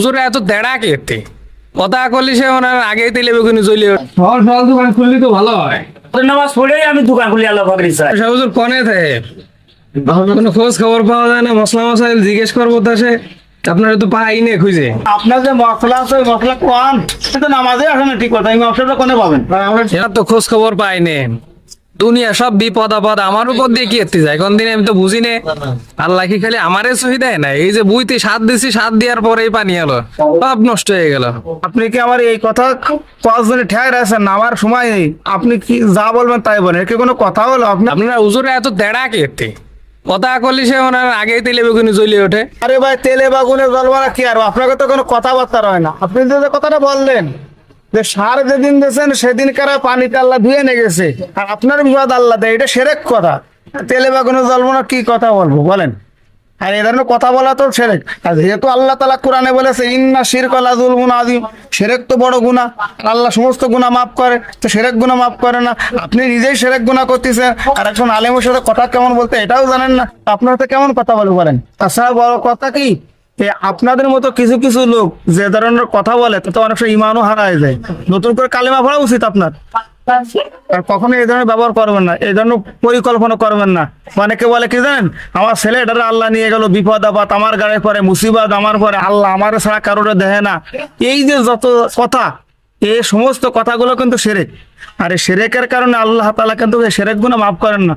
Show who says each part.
Speaker 1: হুজুরে এত তেড়া কেতে কথা করলি সে ওনার আগেই তেলে বেগুনি জ্বলি
Speaker 2: সকাল সকাল দোকান খুললি তো ভালো হয়।
Speaker 3: নামাজ পড়েই আমি দোকান খুলি আল্লাহ পাকের ইচ্ছায়।
Speaker 1: হুজুর কনে থাকে কোনো খোঁজ খবর পাওয়া যায় না, মশলা মশাইল জিজ্ঞেস করবো তা সে আপনারা তো পাই নে খুঁজে।
Speaker 3: আপনার যে মশলা আছে ওই মশলা কোন তো নামাজে আসে না, ঠিক কথা। এই মশলাটা কোনে পাবেন?
Speaker 1: এরা তো খোঁজ খবর পাই নে, দুনিয়া সব বিপদ আপদ আমার উপর দিয়ে কি এত্তি যায় কোন দিন আমি তো বুঝি নে। আল্লাহ কি খালি আমারে সহি দেয় না? এই যে বুইতে সাত দিছি, সাত দেওয়ার পরেই পানি এলো, সব নষ্ট হয়ে গেল।
Speaker 3: আপনি কি আমার এই কথা পাঁচজনে ঠেক রাখছেন না? আমার সময় নেই, আপনি কি যা বলবেন তাই বলেন। এর কি কোনো কথা হলো?
Speaker 1: আপনারা হুজুরে এত তেড়া কেতে কথা করলি সে ওনার আগেই তেলে বেগুনি জ্বলি ওঠে।
Speaker 3: আরে ভাই, তেলে বাগুনে জলমারা কি আর, আপনাকে তো কোনো কথাবার্তা হয় না। আপনি যে কথাটা বললেন যে সার যেদিন দিয়েছেন সেদিন কারা পানিতে আল্লাহ ধুয়ে নিয়ে গেছে, আর আপনার বিবাদ আল্লাহ দেয়, এটা সেরেক কথা। তেলে বাগুনে জলবো না, কি কথা বলবো বলেন? আর এই ধরনের কথা বলা তো সেরেক। আর যেহেতু আল্লাহ তাআলা কোরআনে বলেছে ইন্না শিরকা লাযুলমুন আযীম, সেরেক তো বড় গুনাহ, আর আল্লাহ সমস্ত গুনাহ মাফ করে, তো সেরেক গুনাহ মাফ করে না। আপনি নিজেই সেরেক গুনাহ করতেছেন, আর একজন আলেমের সাথে কথা কেমন বলতে এটাও জানেন না, আপনার সাথে কেমন কথা বলে বলেন? তাছাড়া বড় কথা কি, আপনাদের মতো কিছু কিছু লোক যে ধরনের কথা বলে তাতে অনেক সময় ইমানও হারায় যায়। নতুন করে কালেমা পড়া উচিত আপনার। আর কখনো এই ধরনের ব্যবহার করবেন না, এই ধরনের পরিকল্পনা করবেন না। অনেকে বলে কি জানেন, আমার ছেলে এটারে আল্লাহ নিয়ে গেল, বিপদ আপদ আমার গাড়ি পরে, মুসিবত আমার পরে, আল্লাহ আমার ছাড়া কারোর দেহে না। এই যে যত কথা, এই সমস্ত কথাগুলো কিন্তু শিরক। আর এই শিরকের কারণে আল্লাহ তাআলা কিন্তু এই শিরক গুনাহ মাফ করেন না।